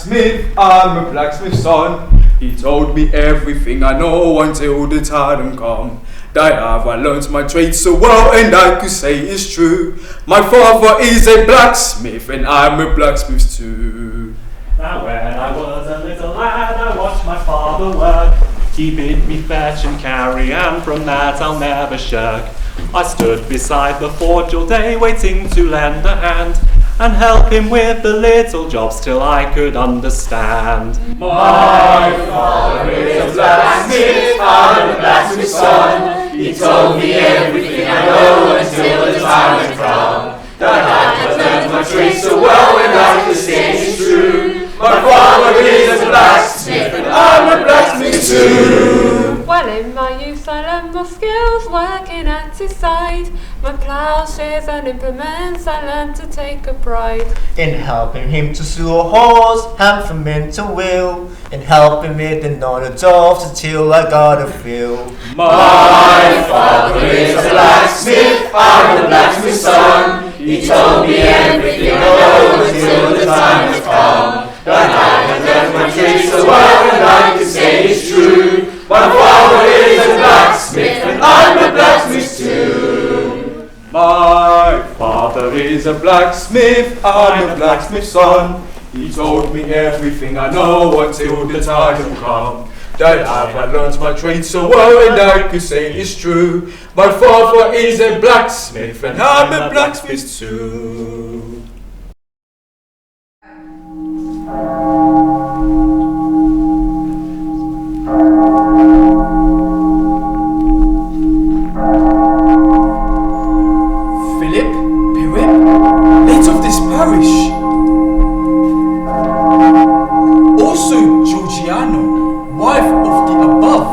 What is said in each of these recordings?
blacksmith, I'm a blacksmith's son. He told me everything I know until the time come. That I learned my trade so well, and I could say it's true. My father is a blacksmith, and I'm a blacksmith too. Now when I was a little lad, I watched my father work. He bid me fetch and carry, and from that I'll never shirk. I stood beside the forge all day, waiting to lend a hand and help him with the little jobs till I could understand. My father is a blacksmith, I'm a blacksmith's son. He told me everything I know until the time had come. That I had learned my trade so well, and I could say it's true. My father is a blacksmith, and I'm a blacksmith too. Well, in my youth I learned my skills working at his side. My ploughshares and implements I learned to take a pride. In helping him to sew a horse, handsome into wheel. In helping with the knowledge of the till I got a feel. My father is a blacksmith, I'm a blacksmith's son. He told me everything I know until the time has come. That I had learned my trade so well, and I can say it's true. My father is a blacksmith, and I'm a blacksmith too. My father is a blacksmith, I'm a blacksmith's son. He told me everything I know until the time come. That I've learned my trade so well, and I could say it's true. My father is a blacksmith, and I'm a blacksmith too. Philip, Pirip, late of this parish. Also Georgiano, wife of the above.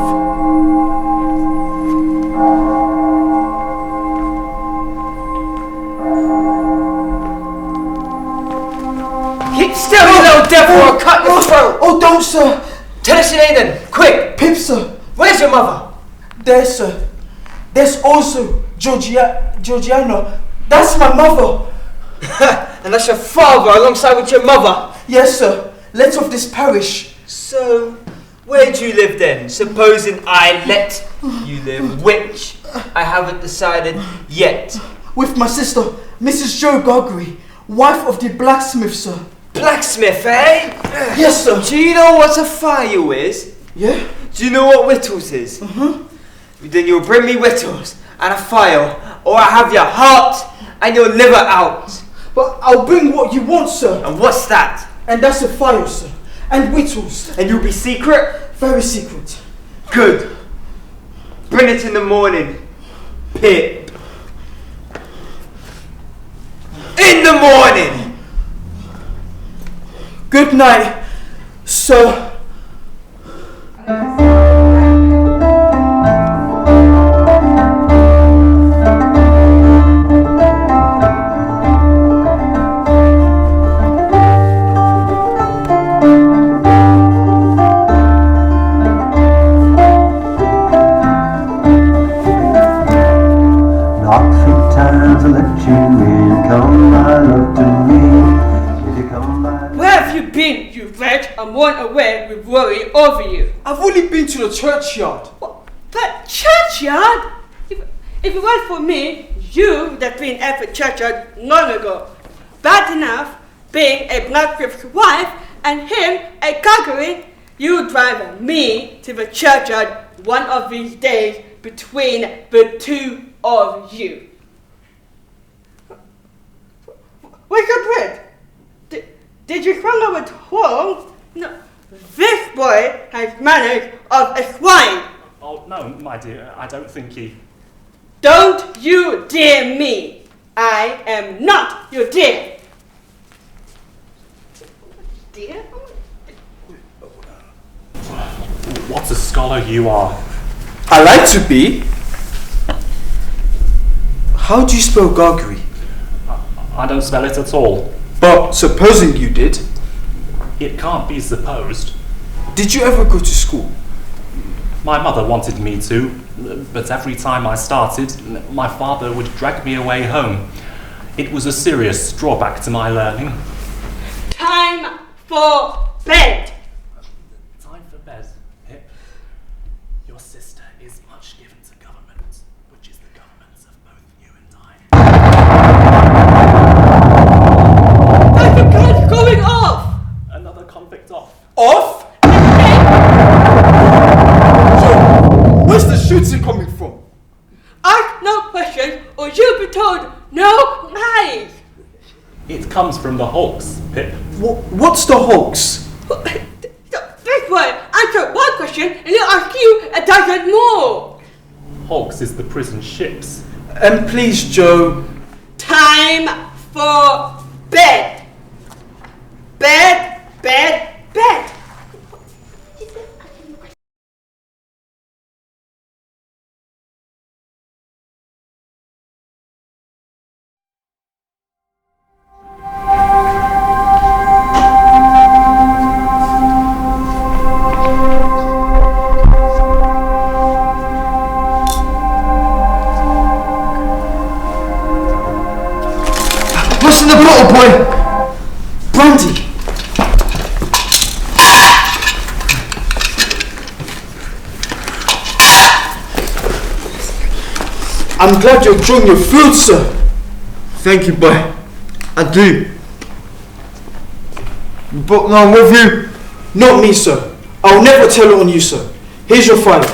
Keep still, you little devil, or I'll cut your throat! Oh, don't, sir. Tell us your name then, quick! Pip, sir. Where's your mother? There, sir. There's also Georgiano. That's my mother. And that's your father alongside with your mother? Yes, sir. Late of this parish. So, where do you live then? Supposing I let you live, which I haven't decided yet. With my sister, Mrs. Joe Gregory, wife of the blacksmith, sir. Blacksmith, eh? Yes, sir. Do you know what a file is? Yeah? Do you know what whittles is? Then you'll bring me whittles and a file, or I'll have your heart and your liver out. But I'll bring what you want, sir. And what's that? And that's a file, sir. And whittles. And you'll be secret? Very secret. Good. Bring it in the morning, Pip. In the morning! Good night, sir. I'm worn away with worry over you. I've only been to the churchyard. What? The churchyard? If it weren't for me, you would have been at the churchyard long ago. Bad enough being a blacksmith's wife and him a conquering, you drive me to the churchyard one of these days between the two of you. Where's your bread? Did you come over home? No. This boy has manners of a swine. Oh, no, my dear, I don't think he... Don't you dare me. I am not your dear. Dear? What a scholar you are. I like to be. How do you spell Gregory? I don't spell it at all. But supposing you did. It can't be supposed. Did you ever go to school? My mother wanted me to, but every time I started, my father would drag me away home. It was a serious drawback to my learning. Time for bed. Time for bed, Pip. Your sister is much given to government, which is the governments of both you and I. That's the gun going off. Another convict off. Off? So, where's the shooting coming from? Ask no questions or you'll be told no lies. It comes from the hulks, Pip. What's the hoax? This way, answer one question and they'll ask you a dozen more. Hulks is the prison ships. And please, Joe. Time for bed. Bed, bed, bed. What's in the bottle, boy? Brandy. I'm glad you're enjoying your food, sir. Thank you, boy. I do. You brought along with you? Not me, sir. I'll never tell it on you, sir. Here's your file.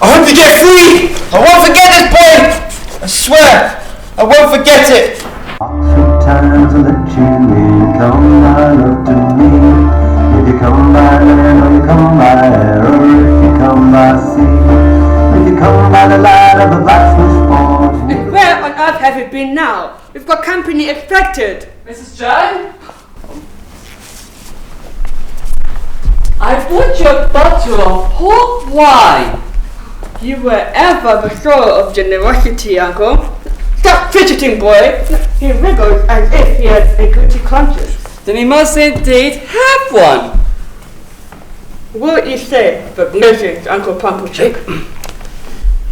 I won't forget free! I won't forget this, boy! I swear, I won't forget it! Oxford times will let you in. Come by love to me. If you come by land or you come by air, or if you come by sea, if you come by the light of the blacksmith's forge. And where on earth have you been now? We've got company expected. Mrs. Joe? I bought you a bottle of port wine. You were ever the soul of generosity, Uncle. Stop fidgeting, boy. He wriggled as if he had a guilty conscience. Then he must indeed have one. What would you say for blessings, Uncle Pumplechick?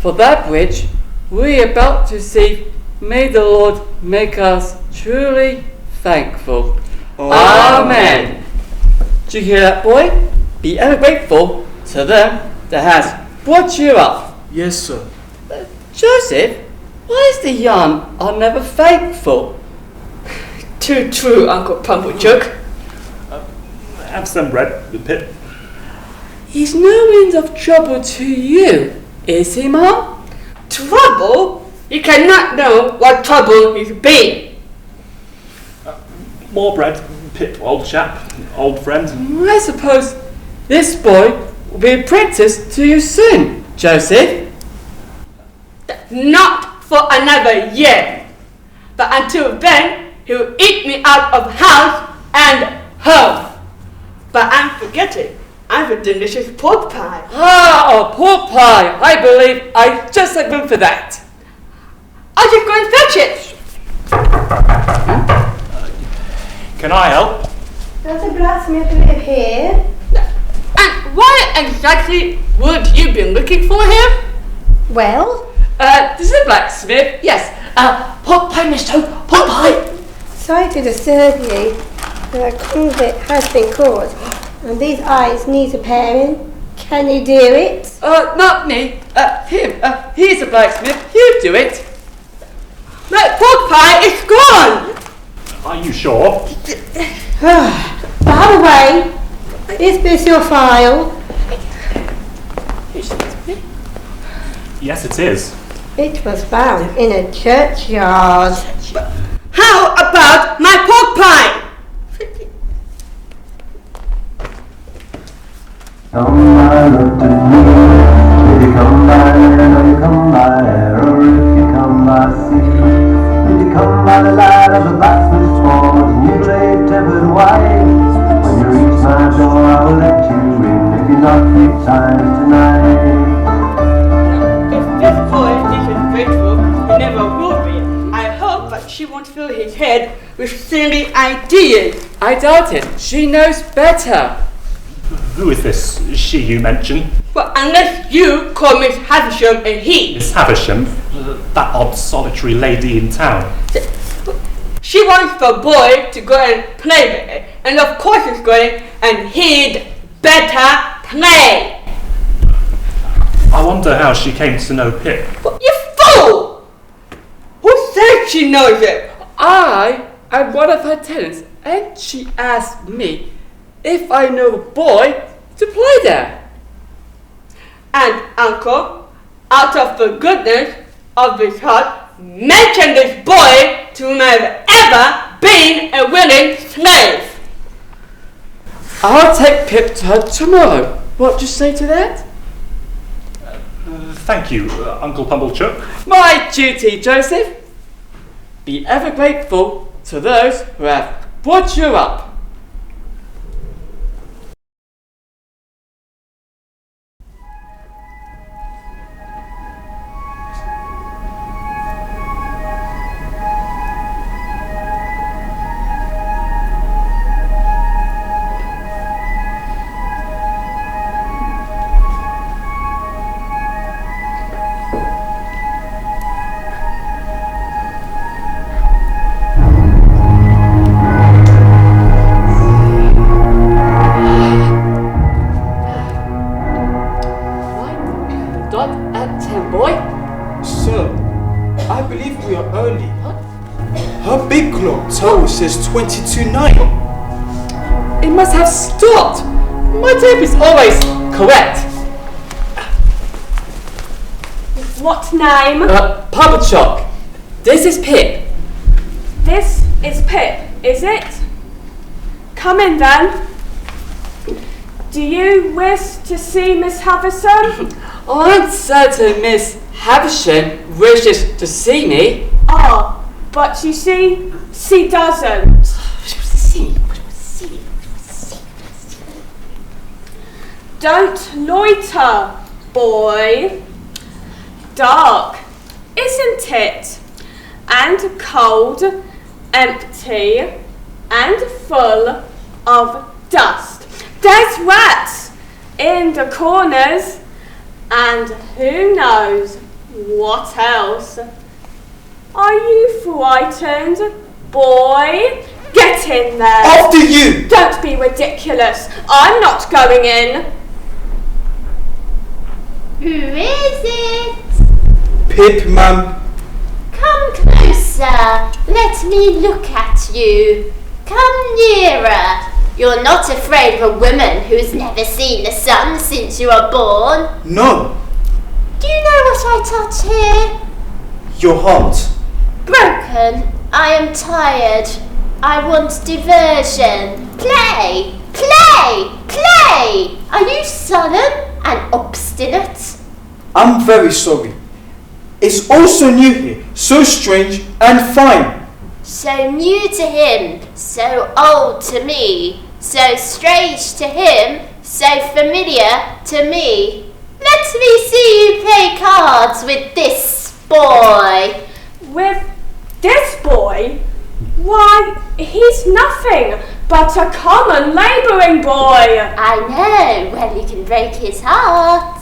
For that which we are about to see, may the Lord make us truly thankful. Amen. Do you hear that, boy? Be ever grateful to them that has brought you up. Yes, sir. Joseph, why is the young are never thankful? Too true, Uncle Pumplechook. Have some bread, Pip. He's no means of trouble to you, is he, Mum? Trouble? You cannot know what trouble he's been. More bread, Pip, old chap, old friend. I suppose this boy will be apprenticed to you soon, Joseph. Not for another year. But until then, he'll eat me out of house and home. But I'm forgetting, I have a delicious pork pie. Ah, pork pie. I believe I just have room for that. I'll just go and fetch it. Can I help? Does a blacksmith live here? And why exactly would you be looking for him? Well, This is a blacksmith. Yes. Pork pie, Miss Joe. Pork pie. sorry to disturb you, but a convict has been caught, and these eyes need repairing. Can you do it? Not me. Him. He's a blacksmith. You do it. My pork pie is gone. Are you sure? By the way, is this your file? Yes, it is. It was found in a churchyard. How about my pork pie? Come by love to me. If you come by land or you come by air, or if you come by sea, if you come by the light of the blacksmith's forge, and you play tempered white, when you reach my door I will let you in. If you knock 3 times tonight. If this boy isn't grateful, he never will be. I hope that she won't fill his head with silly ideas. I doubt it. She knows better. Who is this she you mention? Well, unless you call Miss Havisham a he. Miss Havisham, that odd solitary lady in town. She wants the boy to go and play with it. And of course he's going, and he'd better play. I wonder how she came to know Pip. But you fool! Who said she knows it? I am one of her tenants, and she asked me if I know the boy to play there. And Uncle, out of the goodness of his heart, mention this boy to whom I've ever been a willing slave. I'll take Pip to her tomorrow. What do you say to that? Thank you, Uncle Pumblechook. My duty, Joseph. Be ever grateful to those who have brought you up. Says 22:09. It must have stopped. My tape is always correct. What name? Pumblechook. This is Pip. This is Pip, is it? Come in then. Do you wish to see Miss Havison? I'm certain Miss Havison wishes to see me. Ah, but you see, she doesn't. Don't loiter, boy. Dark, isn't it? And cold, empty, and full of dust. There's rats in the corners, and who knows what else. Are you frightened, boy? Get in there. After you! Don't be ridiculous. I'm not going in. Who is it? Pip, ma'am. Come closer. Let me look at you. Come nearer. You're not afraid of a woman who's never seen the sun since you were born? No. Do you know what I touch here? Your heart. Broken. I am tired. I want diversion. Play! Play! Play! Are you sullen and obstinate? I'm very sorry. It's all so new here, so strange and fine. So new to him, so old to me, so strange to him, so familiar to me. Let me see you play cards with this boy. With this boy? Why, he's nothing but a common labouring boy. I know, well, you can break his heart.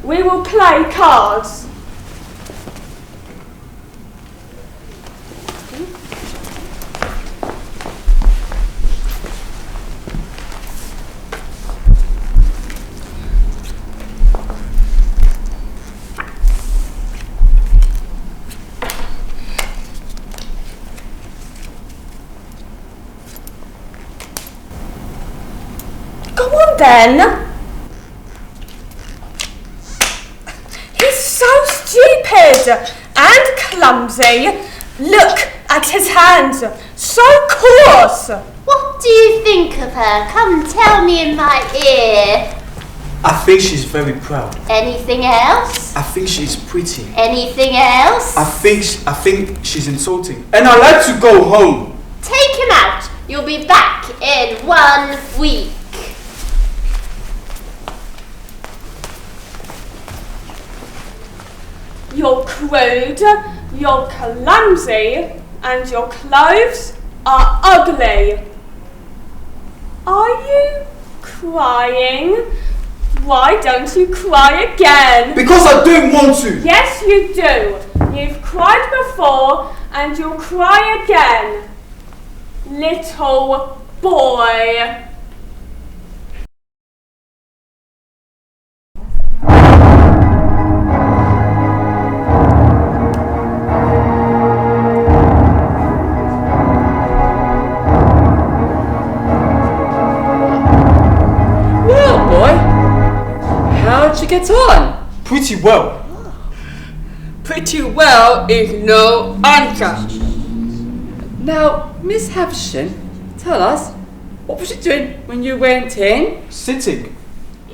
We will play cards. Go on then. He's so stupid and clumsy. Look at his hands, so coarse. What do you think of her? Come tell me in my ear. I think she's very proud. Anything else? I think she's pretty. Anything else? I think she's insulting. And I'd like to go home. Take him out. You'll be back in 1 week. You're crude, you're clumsy, and your clothes are ugly. Are you crying? Why don't you cry again? Because I don't want to. Yes, you do. You've cried before, and you'll cry again, little boy. Well, boy, how'd you get on? Pretty well. Pretty well is no answer. Now, Miss Havisham, tell us, what was you doing when you went in? Sitting.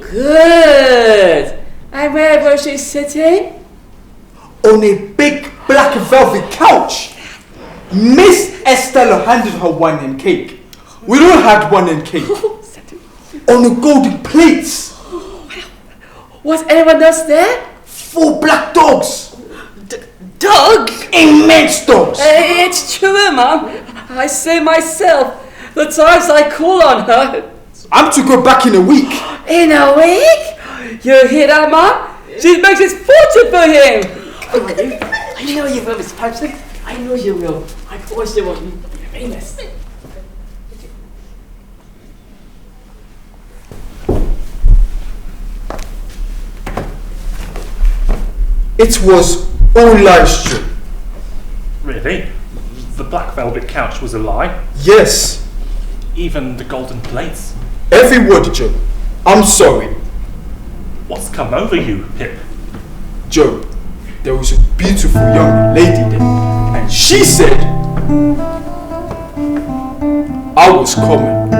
Good. And where was she sitting? On a big black velvet couch. Miss Estella handed her wine and cake. We all had wine and cake. On the golden plates. Was anyone else there? 4 black dogs. Dogs? Immense dogs. It's true, Mum. I say myself, the times I call on her. I'm to go back in a week. In a week? You hear that, Mum? She makes his fortune for him. I know you will, Miss Patrick. I know you will. Of course you will. You're famous. It was all lies, Joe. Really? The black velvet couch was a lie? Yes, Even the golden plates? every word, Joe. I'm sorry. What's come over you, Pip? Joe, there was a beautiful young lady there, and she said I was common.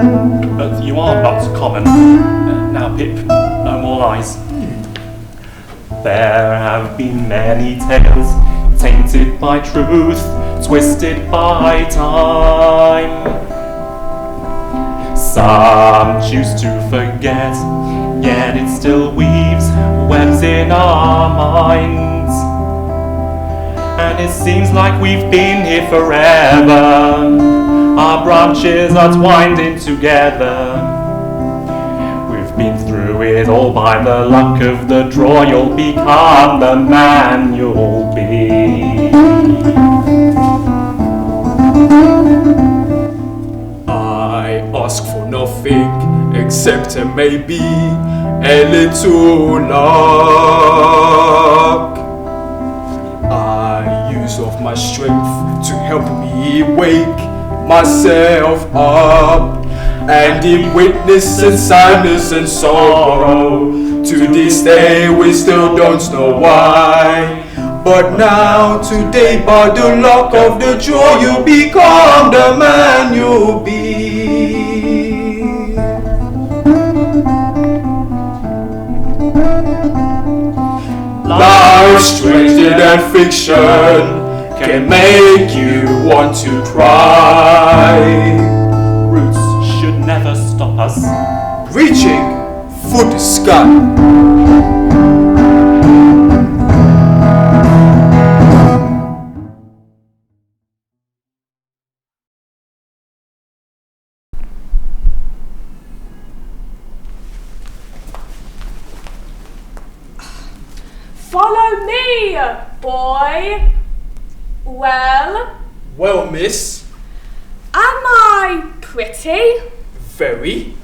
But you are not common. Now, Pip, no more lies. There have been many tales, tainted by truth, twisted by time. Some choose to forget, yet it still weaves webs in our minds. And it seems like we've been here forever. Our branches are twined in together. We've been through it all by the luck of the draw. You'll become the man you'll be. I ask for nothing except maybe a little luck. I use of my strength to help me wake myself up, and in witness and sadness and sorrow, to this day we still don't know why. But now, today, by the luck of the draw, you become the man you'll be. Life, stranger than fiction, can make you want to cry. Roots should never stop us. Reaching for the sky. Follow me, boy. Well, miss. Am I pretty? Very.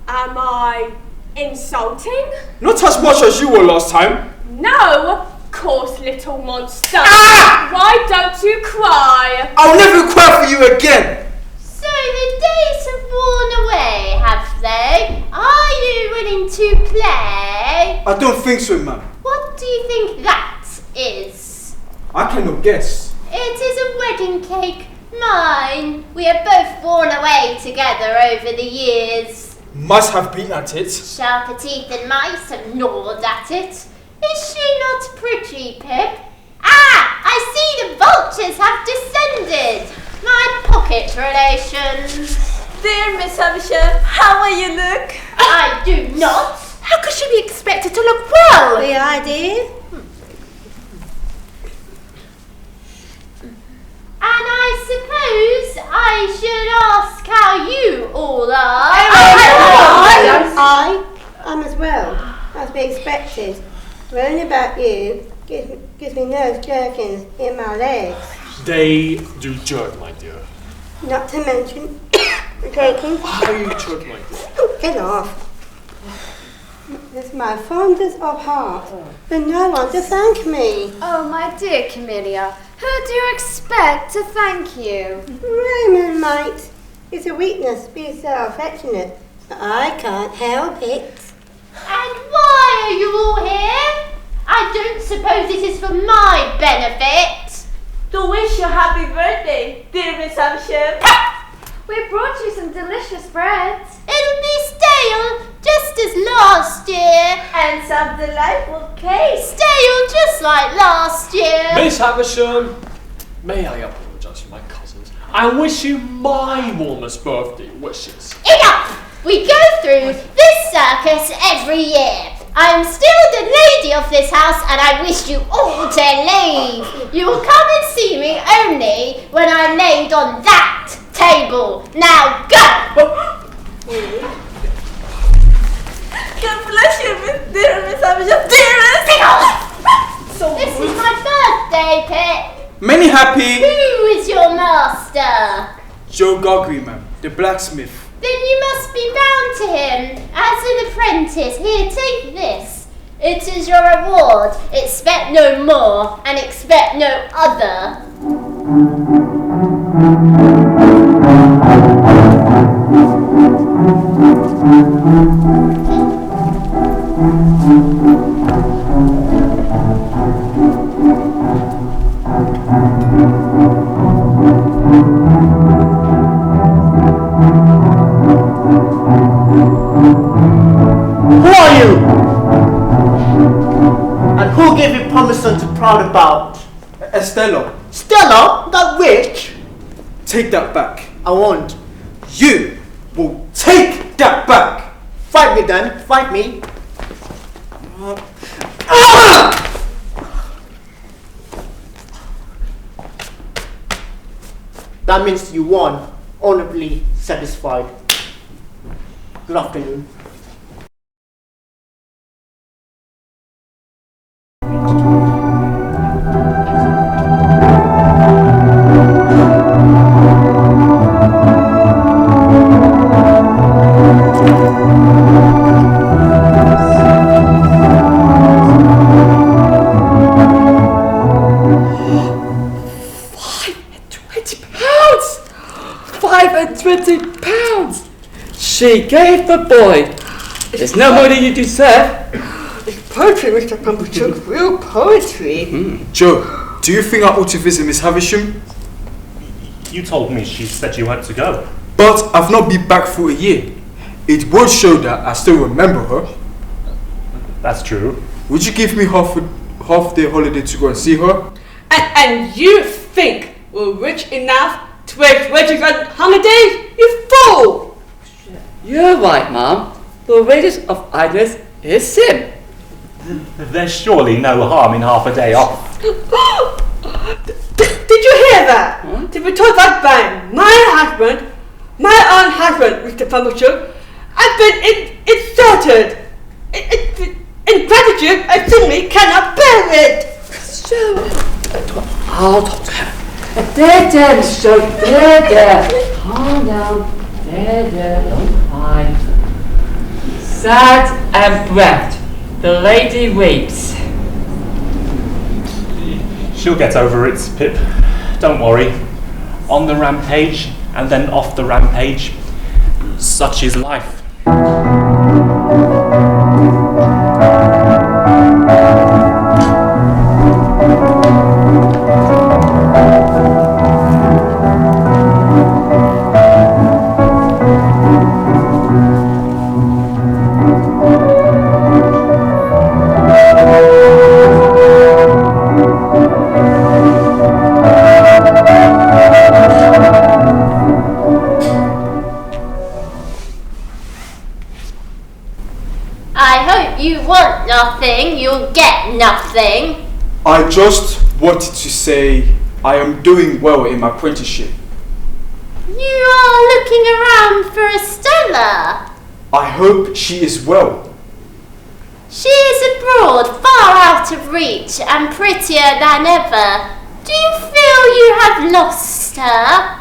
Am I insulting? Not as much as you were last time. No, coarse little monster. Ah! Why don't you cry? I'll never cry for you again. So the days have worn away, have they? Are you willing to play? I don't think so, ma'am. What do you think that is? I cannot guess. It is a wedding cake. Mine. We have both worn away together over the years. Must have been at it. Sharper teeth and mice have gnawed at it. Is she not pretty, Pip? Ah! I see the vultures have descended. My pocket relations. Dear Miss Havisham, how will you look? I do not. How could she be expected to look well? The idea. And I suppose I should ask how you all are. I'm as well, as we expected. Learning about you, gives me nerve jerkings in my legs. They do jerk, my dear. Not to mention jerking. How you jerk, my dear? Get off. It's my fondest of heart, but no one to thank me. Oh, my dear Camellia, who do you expect to thank you? Raymond, mate. It's a weakness to be so affectionate, but I can't help it. And why are you all here? I don't suppose this is for my benefit. To wish you happy birthday, dear Miss Havisham. We brought you some delicious breads. It'll be stale, just as last year. And some delightful cake. Stale, just like last year. Miss Havisham, may I apologise for my cousins? I wish you my warmest birthday wishes. Enough! We go through this circus every year. I am still the lady of this house and I wish you all to leave. You will come and see me only when I'm laid on that table. Now go! God bless you, dear Miss Havisham. Dearest! This is my birthday, Pip. Many happy. Who is your master? Joe Gogri, ma'am, the blacksmith. Then you must be bound to him as an apprentice. Here, take this. It is your reward. Expect no more and expect no other. Who are you? And who gave you permission to proud about? Estella, Stella, that witch? take that back. I won't. You will take that back. Fight me then, fight me. That means you won, honorably satisfied. Good afternoon. £520! She gave the boy. There's no more than you deserve. It's poetry, Mr. Pumblechook. Real poetry. Joe, do you think I ought to visit Miss Havisham? You told me she said you had to go. But I've not been back for a year. It would show that I still remember her. That's true. Would you give me half day holiday to go and see her? And you think we're rich enough to waste wages on holidays? You fool! You're right, Mom. The wages of idleness is sin. There's surely no harm in half a day off. Did you hear that? To be told that by my husband, my own husband, Mr. Pumblechook, I've been insulted. Ingratitude, I simply cannot bear it. So, I'll talk to her. There, Miss Jo. There. Calm down. There. Don't cry. Sad and bereft, the lady weeps. She'll get over it, Pip. Don't worry. On the rampage and then off the rampage. Such is life. Nothing, you'll get nothing. I just wanted to say I am doing well in my apprenticeship. You are looking around for Estella. I hope she is well. She is abroad, far out of reach and prettier than ever. Do you feel you have lost her?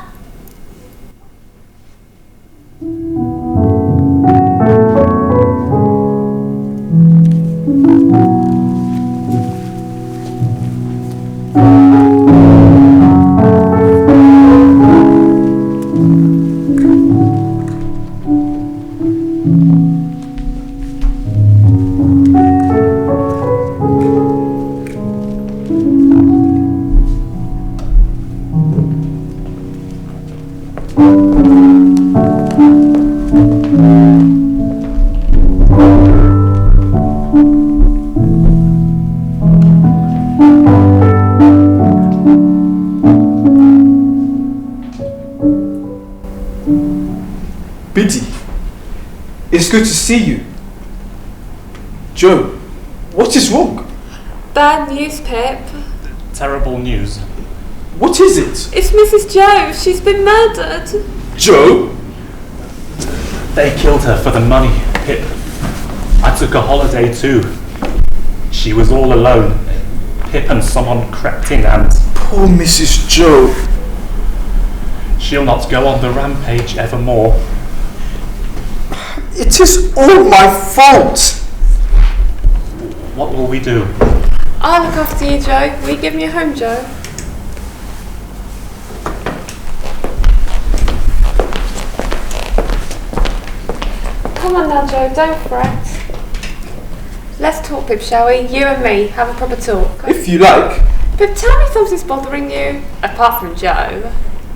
Biddy, it's good to see you. Joe, what is wrong? Bad news, Pip. Terrible news. What is it? It's Mrs. Joe. She's been murdered. Joe? They killed her for the money, Pip. I took a holiday too. She was all alone. Pip and someone crept in and... Poor Mrs. Joe. She'll not go on the rampage evermore. It is all my fault. What will we do? I'll look after you, Joe. Will you give me a home, Joe? Come on now, Joe. Don't fret. Let's talk, Pip, shall we? You and me. Have a proper talk. If you like. Pip, tell me something's bothering you. Apart from Joe.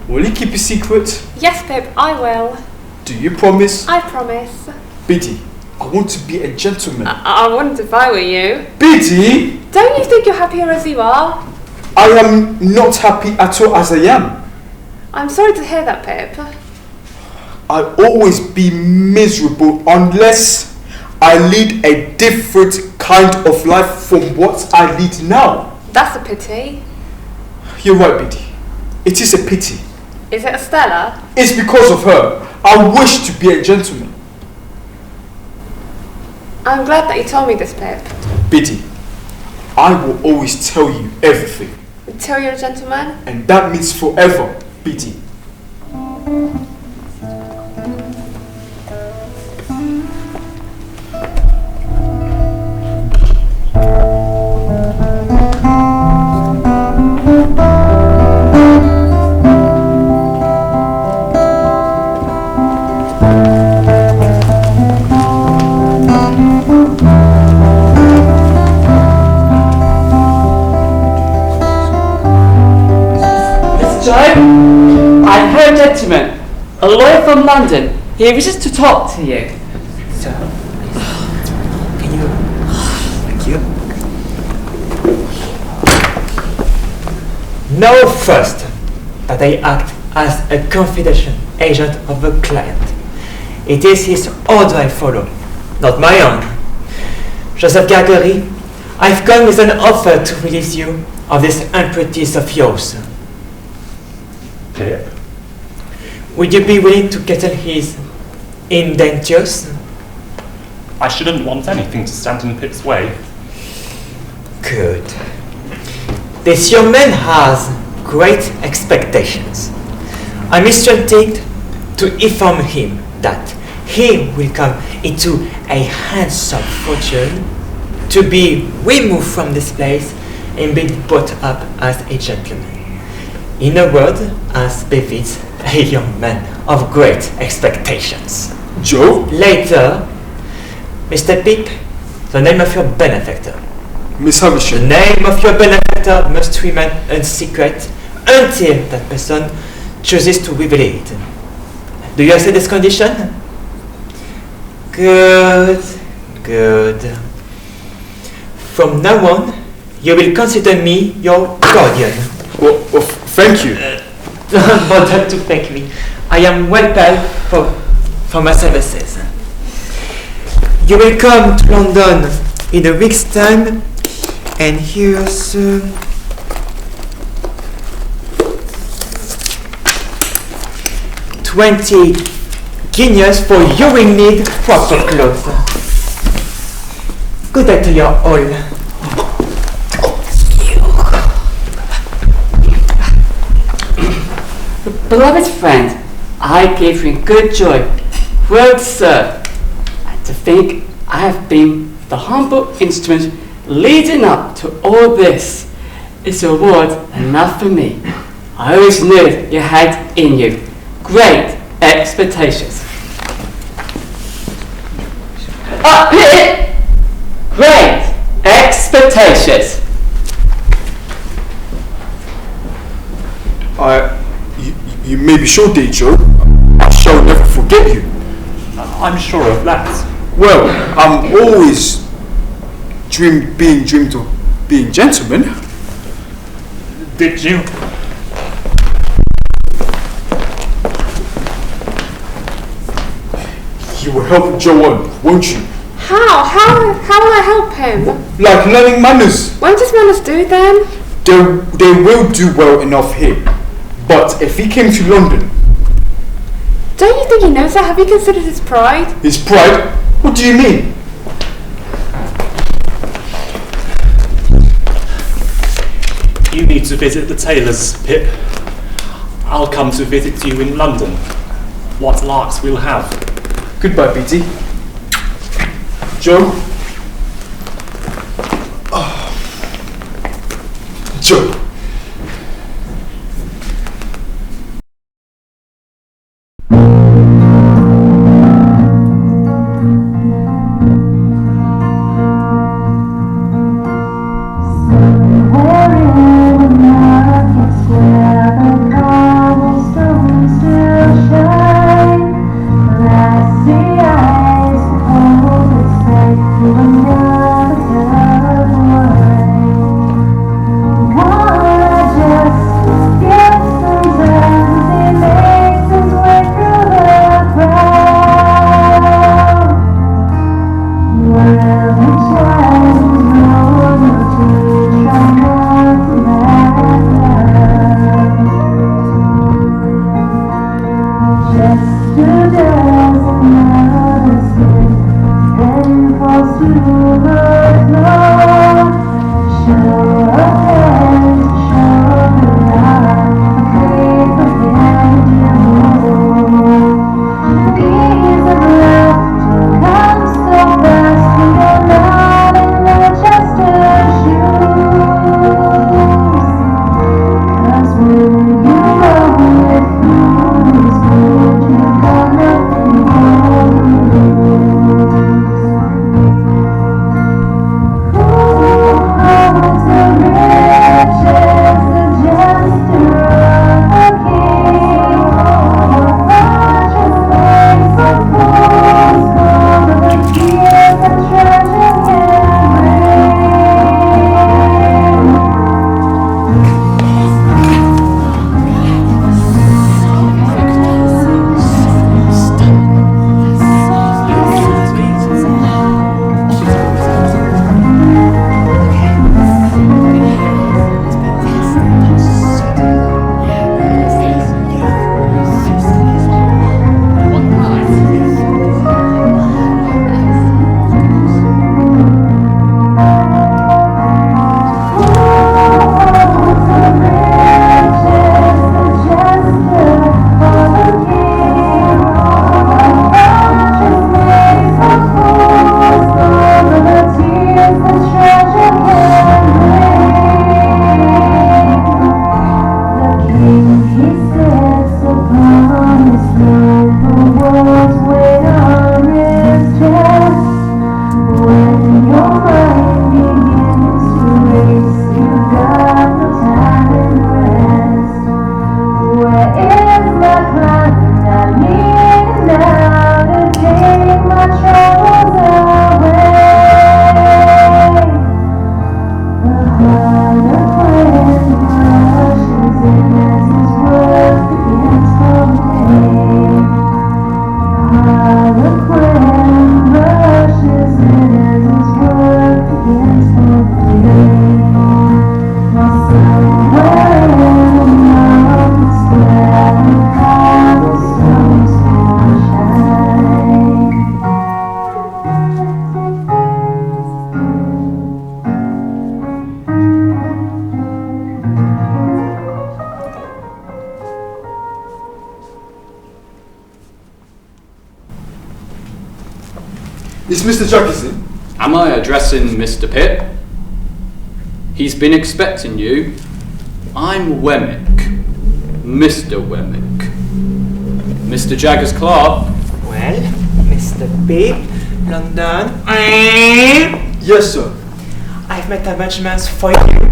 Will you keep your secret? Yes, Pip, I will. Do you promise? I promise. Biddy, I want to be a gentleman. I wouldn't if I were you. Biddy! Don't you think you're happier as you are? I am not happy at all as I am. I'm sorry to hear that, Pip. I'll always be miserable unless I lead a different kind of life from what I lead now. That's a pity. You're right, Biddy. It is a pity. Is it Estella? It's because of her. I wish to be a gentleman. I'm glad that you told me this, Pip. Biddy, I will always tell you everything. Tell you're a gentleman? And that means forever, Biddy. Joe, I heard a gentleman, a lawyer from London. He wishes to talk to you. Sir, can you... Thank you. Know first that I act as a confidential agent of the client. It is his order I follow, not my own. Joseph Gregory, I've come with an offer to release you of this apprentice of yours. Pip? Would you be willing to settle his indentures? I shouldn't want anything to stand in Pip's way. Good. This young man has great expectations. I'm instructed to inform him that he will come into a handsome fortune to be removed from this place and be brought up as a gentleman. In a word, as befits a young man of great expectations. Joe? Later, Mr. Pip, the name of your benefactor. Miss Havisham. The name of your benefactor must remain a secret until that person chooses to reveal it. Do you accept this condition? Good, good. From now on, you will consider me your guardian. Oh, thank you. Don't bother to thank me. I am well paid for my services. You will come to London in a week's time, and here's 20 guineas for you will need proper clothes. Good day to you all. Beloved friend, I give you good joy. Well served. And to think I have been the humble instrument leading up to all this is reward enough for me. I always knew you had in you great expectations. Up here! Great expectations. You may be sure, dear Joe, I shall never forget you. I'm sure of that. Well, I'm always being dreamed of being gentleman. Did you? You will help Joe on, won't you? How? How will I help him? Like learning manners. What does manners do then? They will do well enough here. But if he came to London... Don't you think he knows that? Have you considered his pride? His pride? What do you mean? You need to visit the tailors, Pip. I'll come to visit you in London. What larks we'll have. Goodbye, BT. Joe? Joe. Oh, Is Mr. Jackson? Am I addressing Mr. Pip? He's been expecting you. I'm Wemmick. Mr. Wemmick. Mr. Jaggers Clark. Well, Mr. Pip, London. Yes, sir. I've made arrangements for you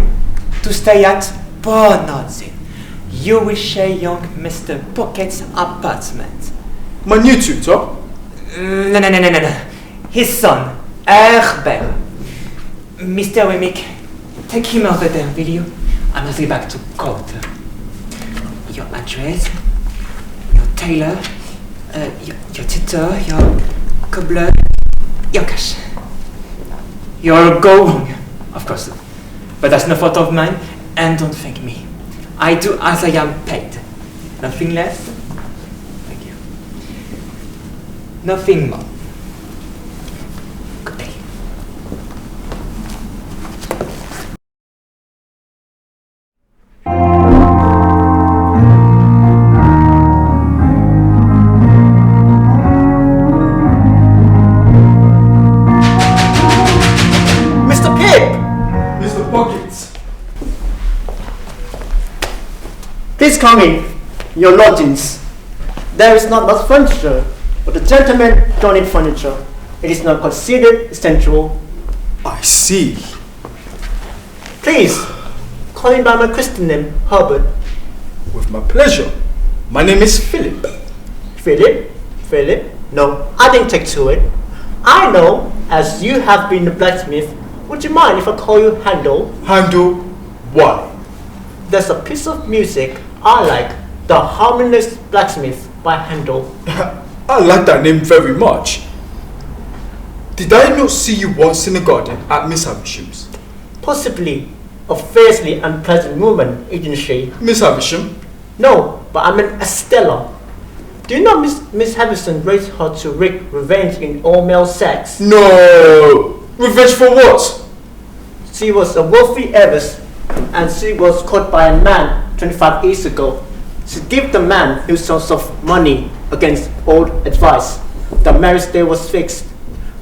to stay at Barnard's. You will share young Mr. Pocket's apartment. My new tutor? No. His son, Herbert. Mr. Wemmick, take him over there, will you? I must get back to court. Your address, your tailor, your tutor, your cobbler, your cash. You'll go wrong, of course. But that's no fault of mine, and don't thank me. I do as I am paid. Nothing less. Thank you. Nothing more. Good day. Mr. Pip! Mr. Pockets. Please come in. Your lodgings. There is not much furniture, but the gentlemen don't need furniture. It is not considered essential. I see. Please, call me by my Christian name, Herbert. With my pleasure. My name is Philip. Philip? No, I didn't take to it. I know, as you have been the blacksmith, would you mind if I call you Handel? Handel? Why? There's a piece of music I like, The Harmonious Blacksmith by Handel. I like that name very much. Did I not see you once in the garden at Miss Havisham's? Possibly. A fiercely unpleasant woman, isn't she? Miss Havisham? No, but I meant Estella. Do you know Miss Havisham raised her to wreak revenge in all male sex? No! Revenge for what? She was a wealthy heiress, and she was caught by a man 25 years ago. She gave the man new source of money against old advice. The marriage day was fixed.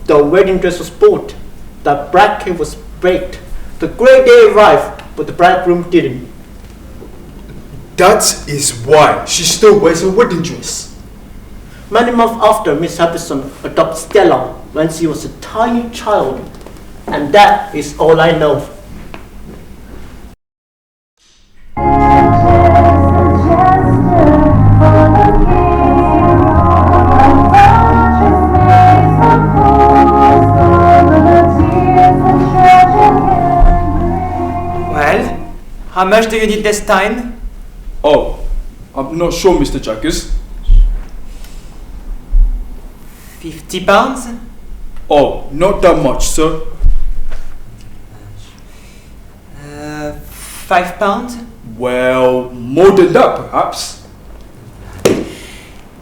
The wedding dress was bought. The bride cake was baked. The great day arrived, but the bridegroom didn't. That is why she still wears a wedding dress. Many months after, Miss Havisham adopted Stella when she was a tiny child. And that is all I know. Well, how much do you need this time? Oh, I'm not sure, Mr. Jackers. £50? Oh, not that much, sir. £5? Well, more than that, perhaps.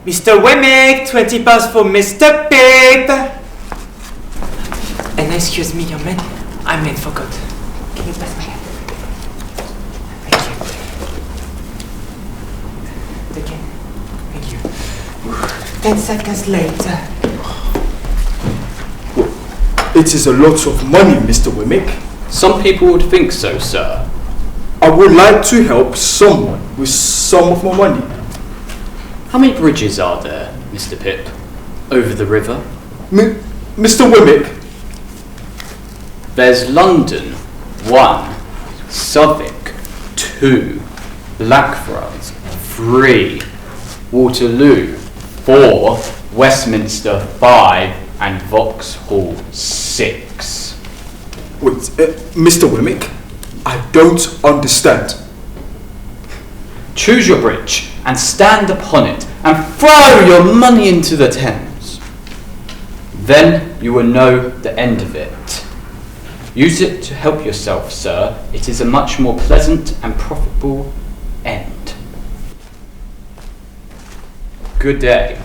Mr. Wemmick, £20 for Mr. Pip. And excuse me, young man, I'm late for God. Can you pass my hand? Thank you. Thank you. 10 seconds later. It is a lot of money, Mr. Wemmick. Some people would think so, sir. I would like to help someone with some of my money. How many bridges are there, Mr. Pip? Over the river? Mr. Wemmick? There's London, 1. Southwark, 2. Blackfriars, 3. Waterloo, 4. Westminster, 5. And Vauxhall, 6. Wait, Mr. Wemmick? I don't understand. Choose your bridge and stand upon it and throw your money into the Thames. Then you will know the end of it. Use it to help yourself, sir. It is a much more pleasant and profitable end. Good day.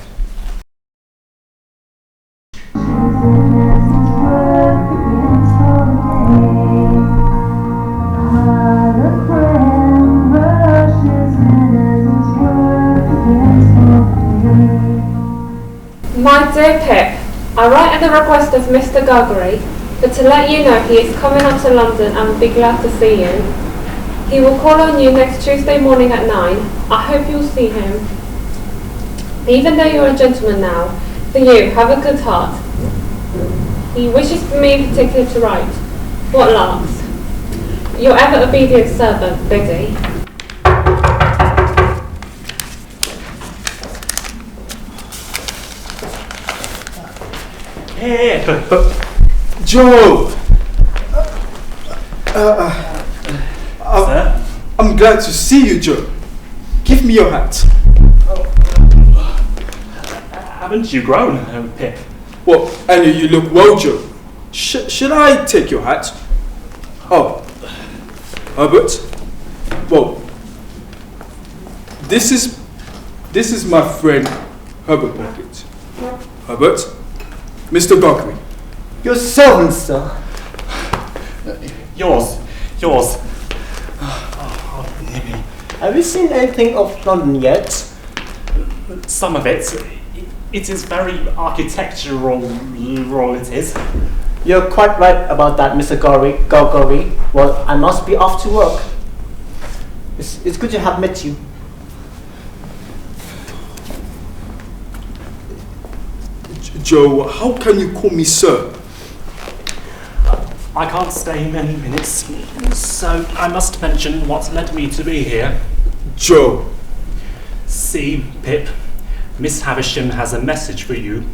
My dear Pip, I write the request of Mr. Gregory, but to let you know he is coming up to London and will be glad to see you. He will call on you next Tuesday morning at 9. I hope you'll see him. Even though you're a gentleman now, for you, have a good heart. He wishes for me in particular to write. What larks? Your ever obedient servant, Biddy. Hey, Joe! Sir? I'm glad to see you, Joe. Give me your hat. Haven't you grown, Pip? Well, and you look well, Joe. Should I take your hat? Oh, Herbert. Well, this is my friend Herbert Pocket. Herbert, Mr. Gregory. Your servant, sir. Yours. Have you seen anything of London yet? Some of it. It is very architectural, it is. You're quite right about that, Mr. Gregory. Well, I must be off to work. It's good to have met you. Joe, how can you call me sir? I can't stay many minutes, so I must mention what led me to be here. Joe. See, Pip, Miss Havisham has a message for you.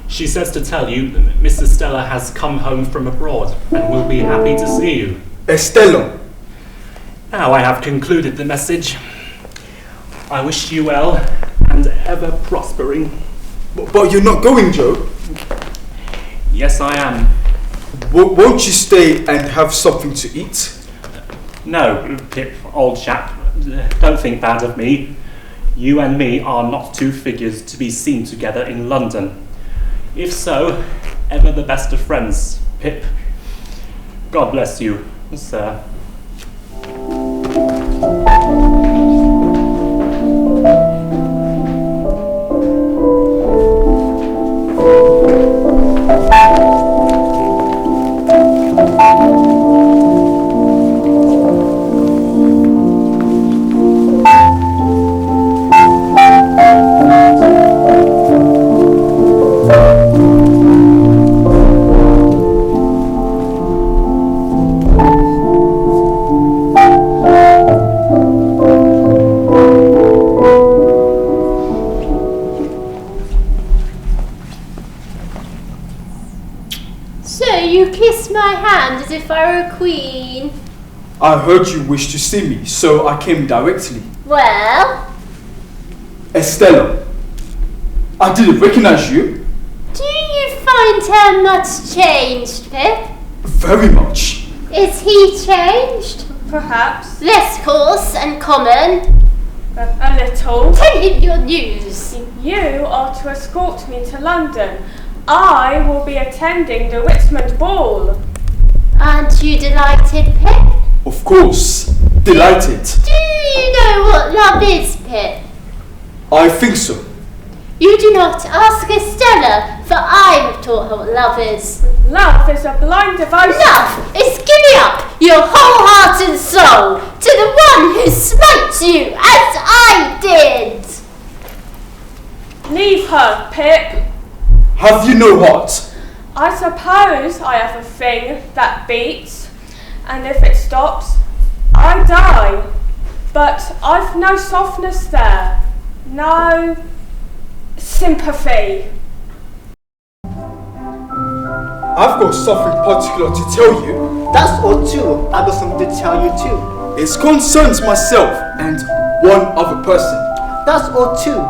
She says to tell you that Miss Estella has come home from abroad and will be happy to see you. Estella? Now I have concluded the message. I wish you well and ever prospering. But you're not going, Joe. Yes, I am. Won't you stay and have something to eat? No, Pip, old chap, don't think bad of me. You and me are not two figures to be seen together in London. If so, ever the best of friends, Pip. God bless you, sir. As if I were a queen. I heard you wished to see me, so I came directly. Well? Estella, I didn't recognize you. Do you find her much changed, Pip? Very much. Is he changed? Perhaps. Less coarse and common? A little. Tell him your news. You are to escort me to London. I will be attending the Richmond Ball. Aren't you delighted, Pip? Of course, delighted. Do you know what love is, Pip? I think so. You do not ask Estella, for I have taught her what love is. Love is a blind devotion. Love is giving up your whole heart and soul to the one who smites you as I did. Leave her, Pip. Have you no heart? I suppose I have a thing that beats, and if it stops, I die. But I've no softness there, no sympathy. I've got something particular to tell you. That's all too. I've got something to tell you too. It concerns myself and one other person. That's all too.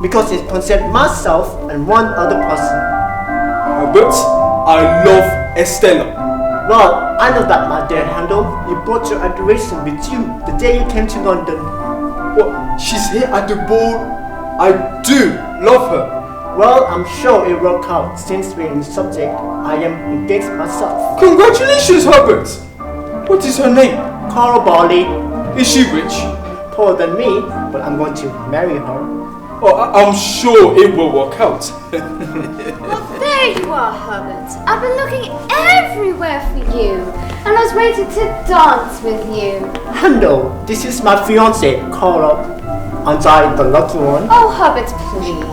Because it concerns myself and one other person. But I love Estella. Well, I know that, my dear Handel. You brought your adoration with you the day you came to London. Well, she's here at the ball. I do love her. Well, I'm sure it will work out since we're in the subject. I am engaged myself. Congratulations, Herbert. What is her name? Carol Barley. Is she rich? Poorer than me, but I'm going to marry her. Oh, I'm sure it will work out. Well, there you are, Herbert. I've been looking everywhere for you, and I was waiting to dance with you. Hello, this is my fiancée, Carla. Aren't I the lucky one? Oh, Herbert, please.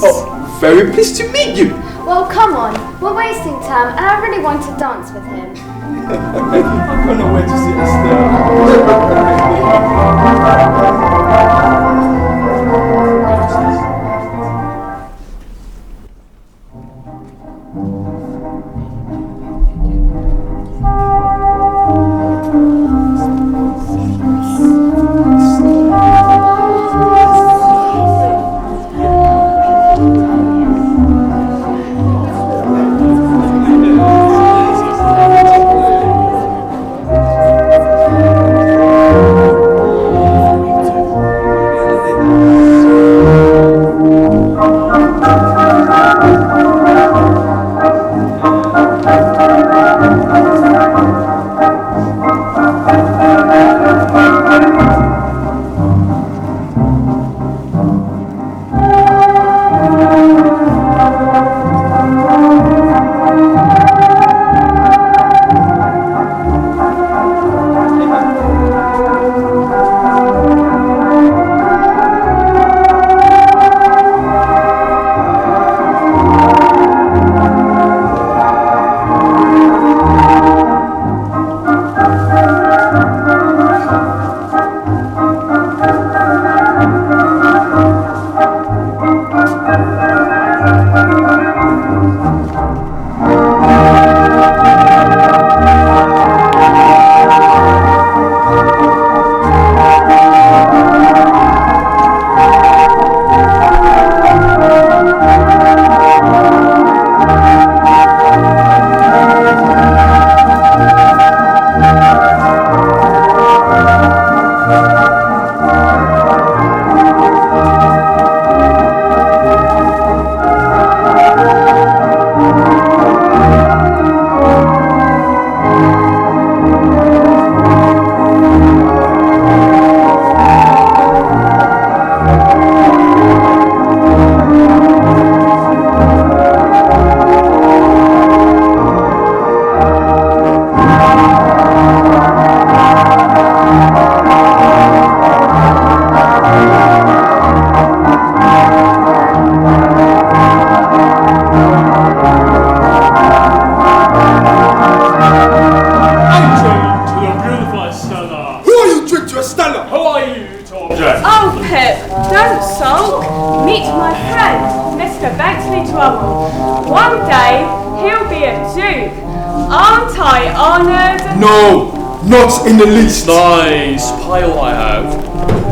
Oh, very pleased to meet you. Well, come on. We're wasting time, and I really want to dance with him. I'm gonna wait to see Estelle. One day, he'll be a duke. Aren't I honoured? No, not in the least. Nice pile I have.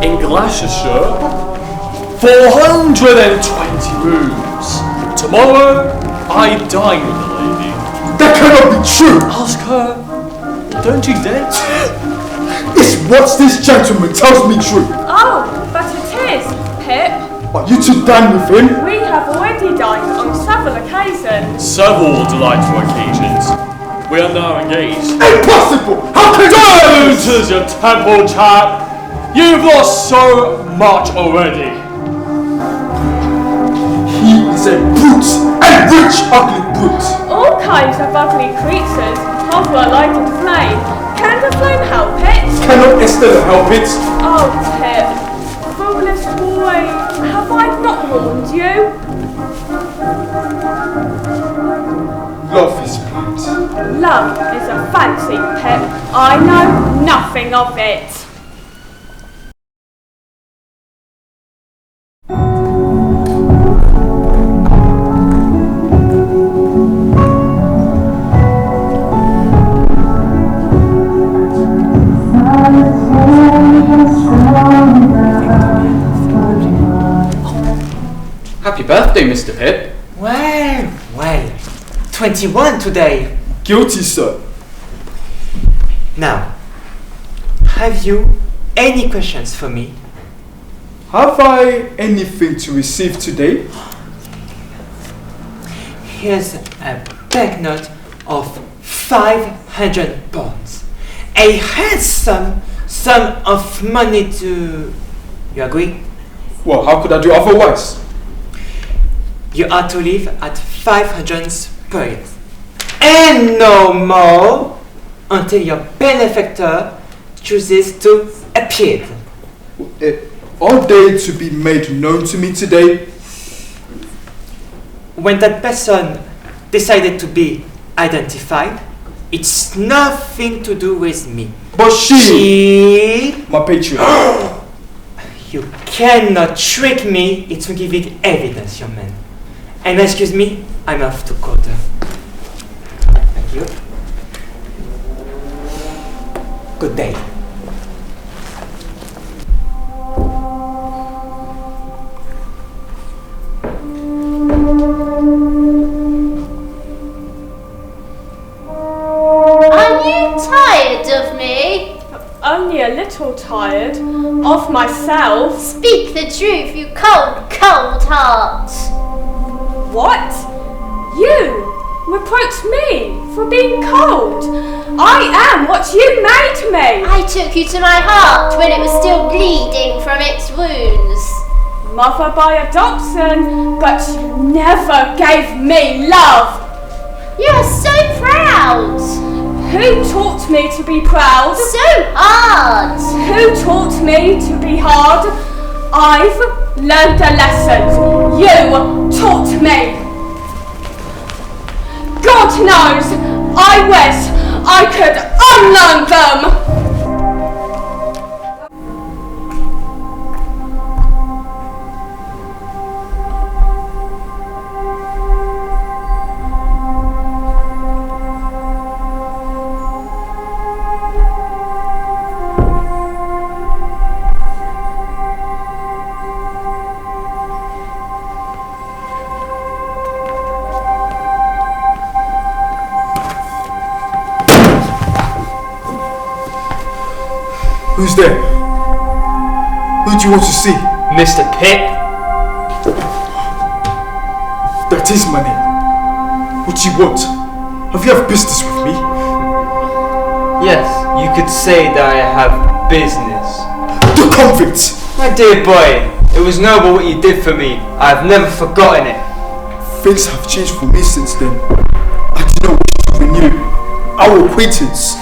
In Gloucestershire, 420 rooms. Tomorrow, I dine with the lady. That cannot be true. Ask her. Don't you dare. Is what this gentleman tells me true? Oh, but it is, Pip. Are you to dine with him? We have already dined on several occasions. Several delightful occasions. We are now engaged. Impossible! How can Don't lose your temple, chap! You've lost so much already. He is a brute, a rich, ugly brute. All kinds of ugly creatures hover a lighted flame. Can the flame help it? Cannot Estelle help it? Oh, Pip, foolish boy, have I not warned you? Love is blind. Love is a fancy, Pip. I know nothing of it. Happy birthday, Mr. Pip. Well, 21 today. Guilty, sir. Now, have you any questions for me? Have I anything to receive today? Here's a banknote of 500 pounds. A handsome sum of money to... You agree? Well, how could I do otherwise? You are to live at 500 per year. And no more until your benefactor chooses to appear. Are they to be made known to me today? When that person decided to be identified, it's nothing to do with me. But she... My patron. You cannot trick me into giving evidence, young man. And excuse me, I'm off to court. Thank you. Good day. Are you tired of me? Only a little tired of myself. Speak the truth, you cold, cold heart. What? You reproach me for being cold. I am what you made me. I took you to my heart when it was still bleeding from its wounds. Mother by adoption, but you never gave me love. You're so proud. Who taught me to be proud? So hard. Who taught me to be hard? I've learned a lesson. You taught me. God knows, I wish I could unlearn them. Who's there? Who do you want to see? Mr. Pip. That is my name. What do you want? Have you have business with me? Yes, you could say that I have business. The convict! My dear boy, it was noble what you did for me. I have never forgotten it. Things have changed for me since then. I do not wish to renew our acquaintance.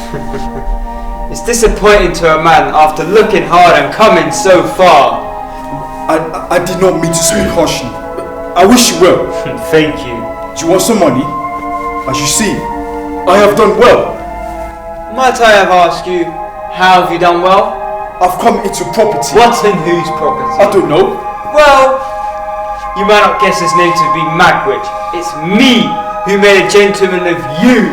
It's disappointing to a man after looking hard and coming so far. I did not mean to speak harshly. I wish you well. Thank you. Do you want some money? As you see, I have done well. Might I have asked you, how have you done well? I've come into property. What and whose property? I don't know. Well, you might not guess his name to be Magwitch. It's me who made a gentleman of you.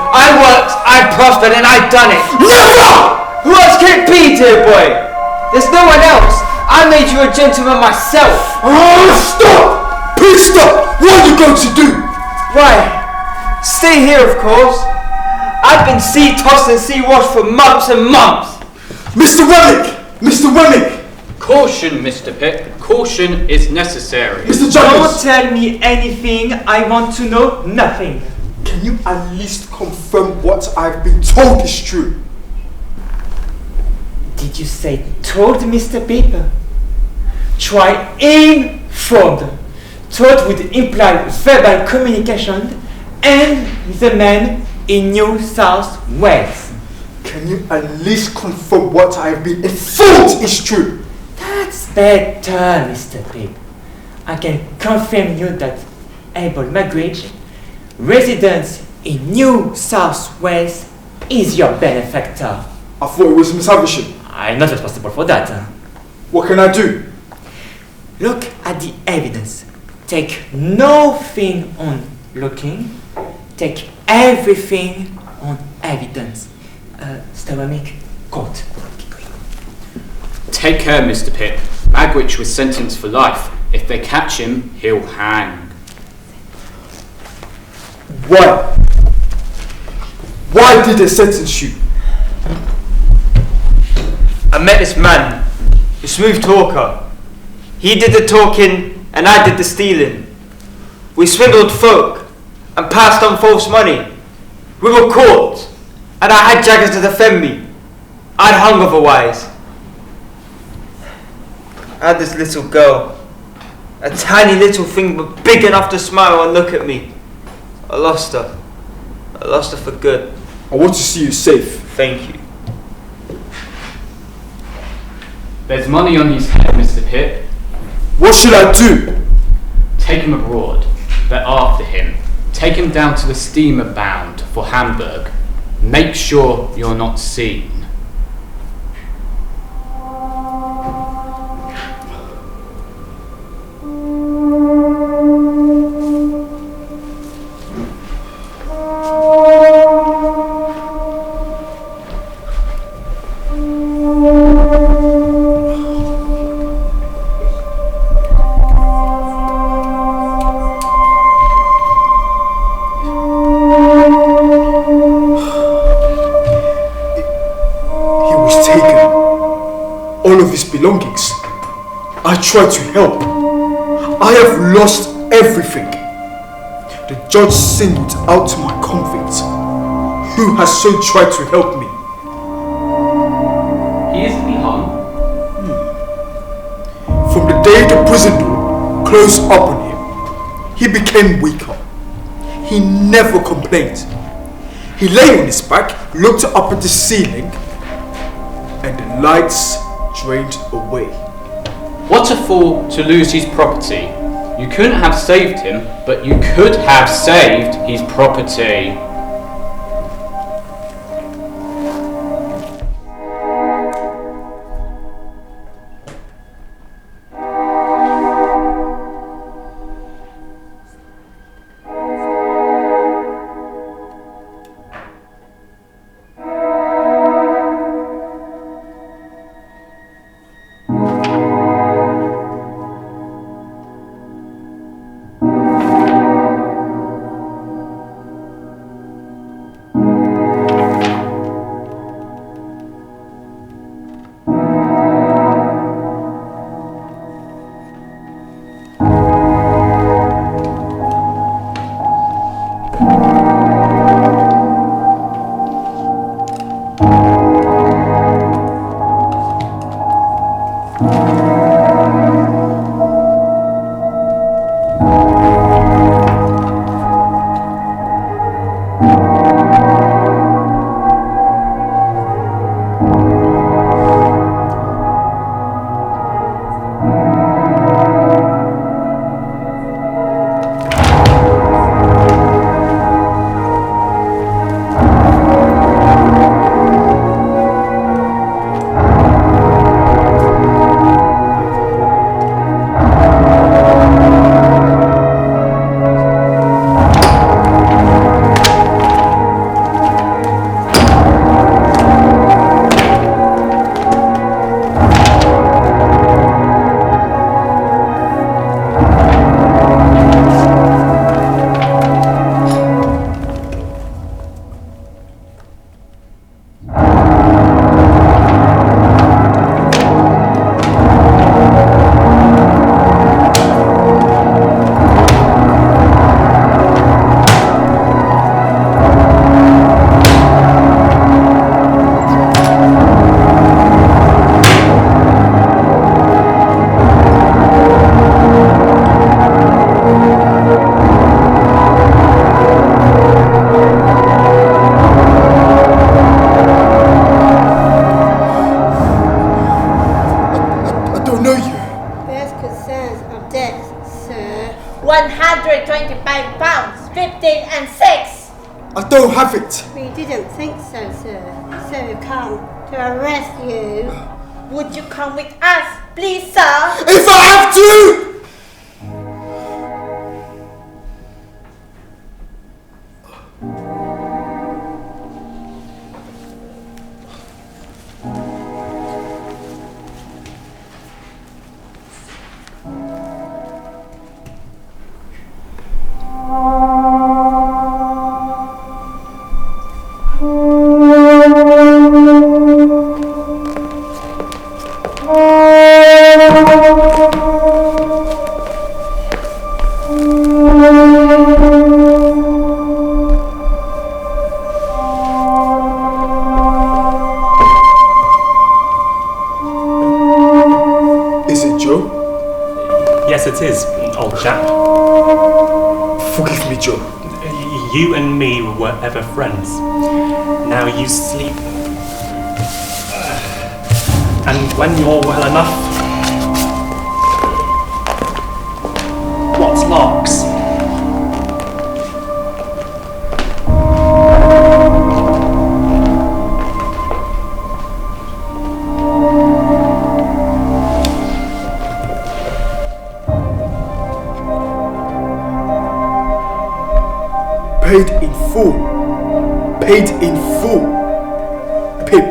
I worked, I prospered, and I done it. Never! Who else can it be, dear boy? There's no one else. I made you a gentleman myself. Oh, stop! Please stop! What are you going to do? Why, stay here, of course. I've been sea tossed and sea washed for months and months. Mr. Wemmick! Mr. Wemmick! Caution, Mr. Pip. Caution is necessary. Mr. Don't Juggles! tell me anything. I want to know nothing. Can you at least confirm what I've been told is true? Did you say told, Mr. Pip? Try informed. Told would imply verbal communication and the man in New South Wales. Can you at least confirm what I have been informed is true? That's better, Mr. Pip. I can confirm you that Abel Magwitch, resident in New South Wales, is your benefactor. I thought it was Miss Havisham. I'm not responsible for that. What can I do? Look at the evidence. Take nothing on looking. Take everything on evidence. Stomach, court. Take care, Mr. Pip. Magwitch was sentenced for life. If they catch him, he'll hang. Why? Why did they sentence you? I met this man, a smooth talker. He did the talking and I did the stealing. We swindled folk and passed on false money. We were caught and I had jaggers to defend me. I'd hung otherwise. I had this little girl. A tiny little thing, but big enough to smile and look at me. I lost her. I lost her for good. I want to see you safe. Thank you. There's money on his head, Mr. Pip. What should I do? Take him abroad. They're after him. Take him down to the steamer bound for Hamburg. Make sure you're not seen. Belongings. I tried to help. I have lost everything. The judge singled out my convict, who has so tried to help me. He is to be hung. From the day the prison door closed up on him, he became weaker. He never complained. He lay on his back, looked up at the ceiling, and the lights drained away. What a fool to lose his property. You couldn't have saved him, but you could have saved his property. I don't have it. We didn't think so, sir. So we've come to arrest you. Would you come with us, please, sir? If I have to! it is, old chap. Forgive me, Joe. You and me were ever friends. Now you sleep. And when you're well enough... What's locks? Paid in full. Paid in full. Pip,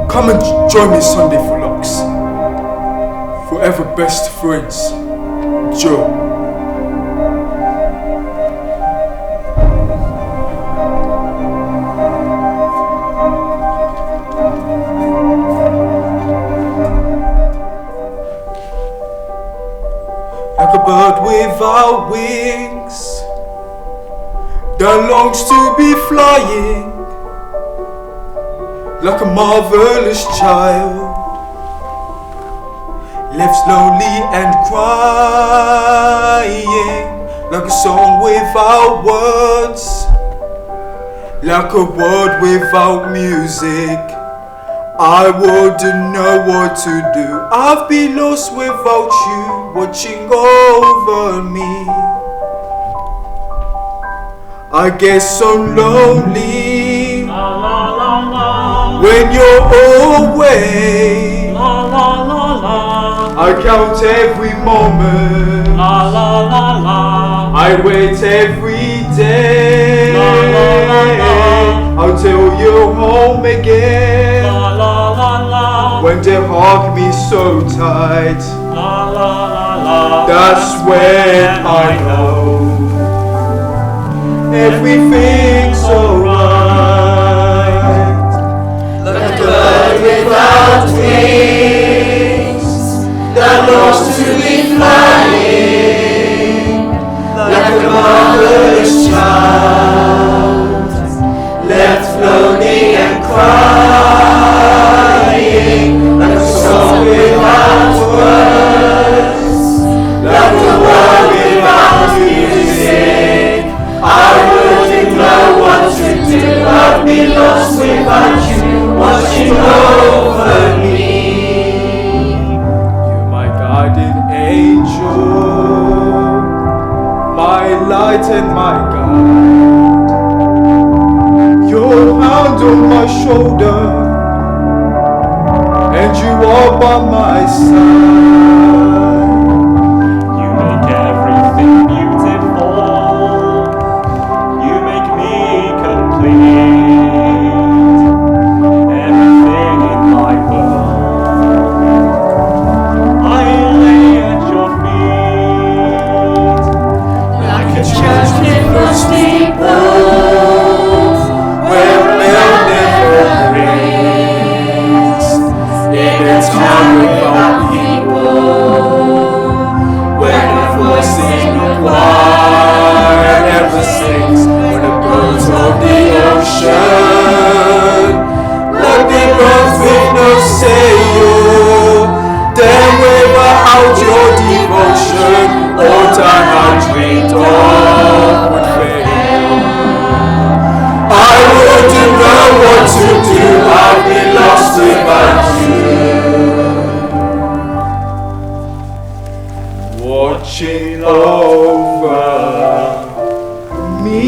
come and join me Sunday for locks. Forever best friends, Joe. Like a bird without wings that longs to be flying, like a marvelous child, left lonely and crying, like a song without words, like a word without music. I wouldn't know what to do. I've been lost without you watching over me. I get so lonely when you're away. I count every moment. I wait every day until you're home again. When they hug me so tight, that's when I know everything's alright. Like a bird without wings that longs to be flying, like a motherless child left lonely and crying, like a song without words, like a word without music. I wouldn't know what to do. I'd be lost without you watching over me. You're my guardian angel, my light and my guide. Your hand on my shoulder, and you are by my side. You make everything beautiful. You make me complete. Everything in my world, I lay at your feet. Like a church with steeples, where a bell never rings. In a town without people, where the voice in the choir never sings. When the birds of the ocean, like the birds with no sail, then waver out your devotion. All time I dreamed of would fail. I wouldn't know what to do. I'd be lost without you. Watching over me.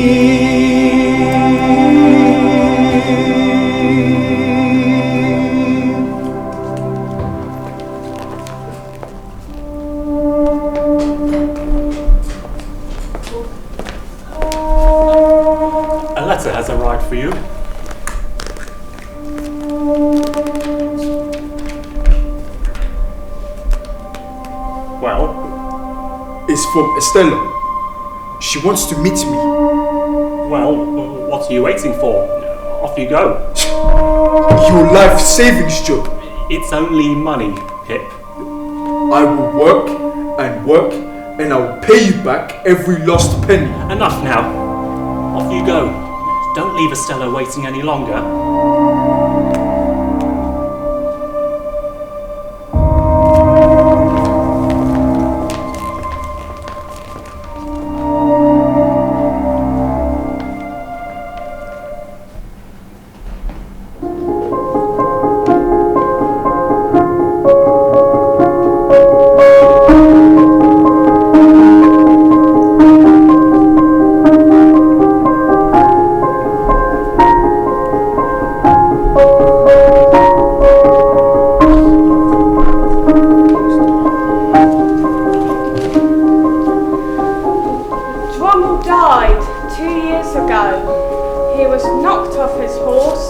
A letter has arrived for you. Well, It's from Estella. She wants to meet me. well, what are you waiting for? Off you go. Your life savings, Joe. It's only money, Pip. I will work and work, and I will pay you back every lost penny. Enough now. Off you go. Don't leave Estella waiting any longer.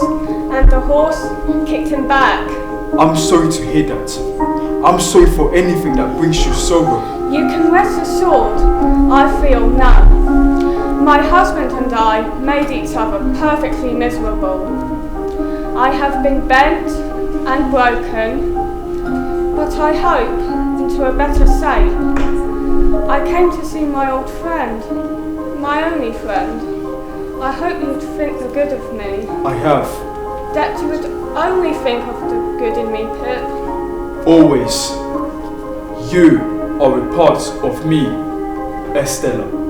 horse, and the horse kicked him back. I'm sorry to hear that. I'm sorry for anything that brings you sorrow. You can rest assured, I feel none. My husband and I made each other perfectly miserable. I have been bent and broken, but I hope into a better state. I came to see my old friend, my only friend. I hope you'd think the good of me. I have. That you would only think of the good in me, Pip. Always. You are a part of me, Estella.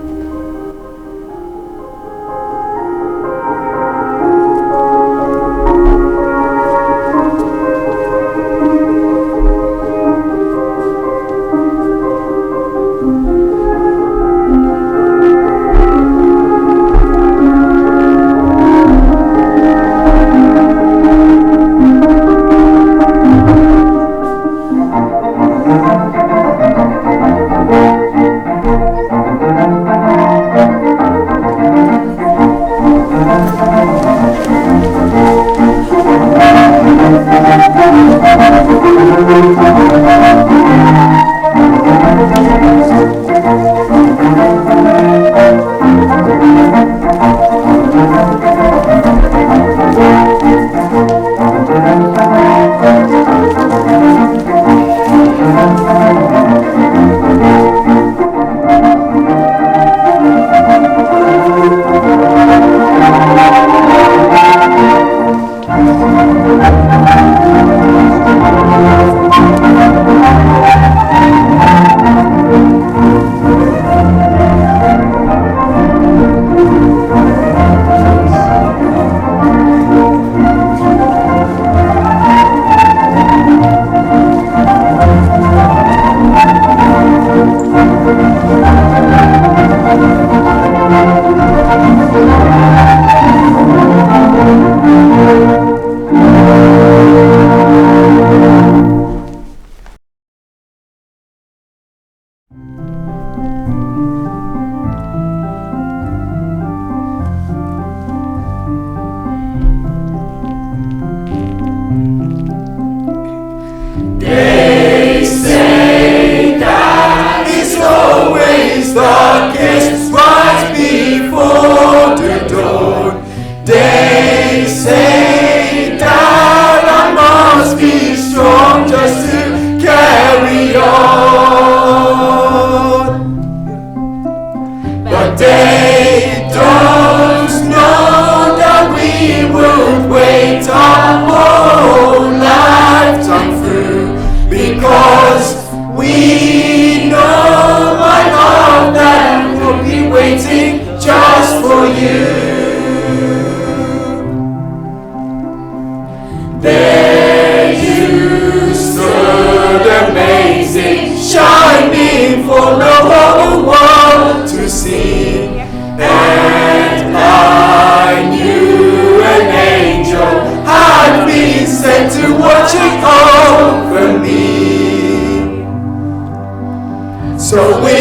So we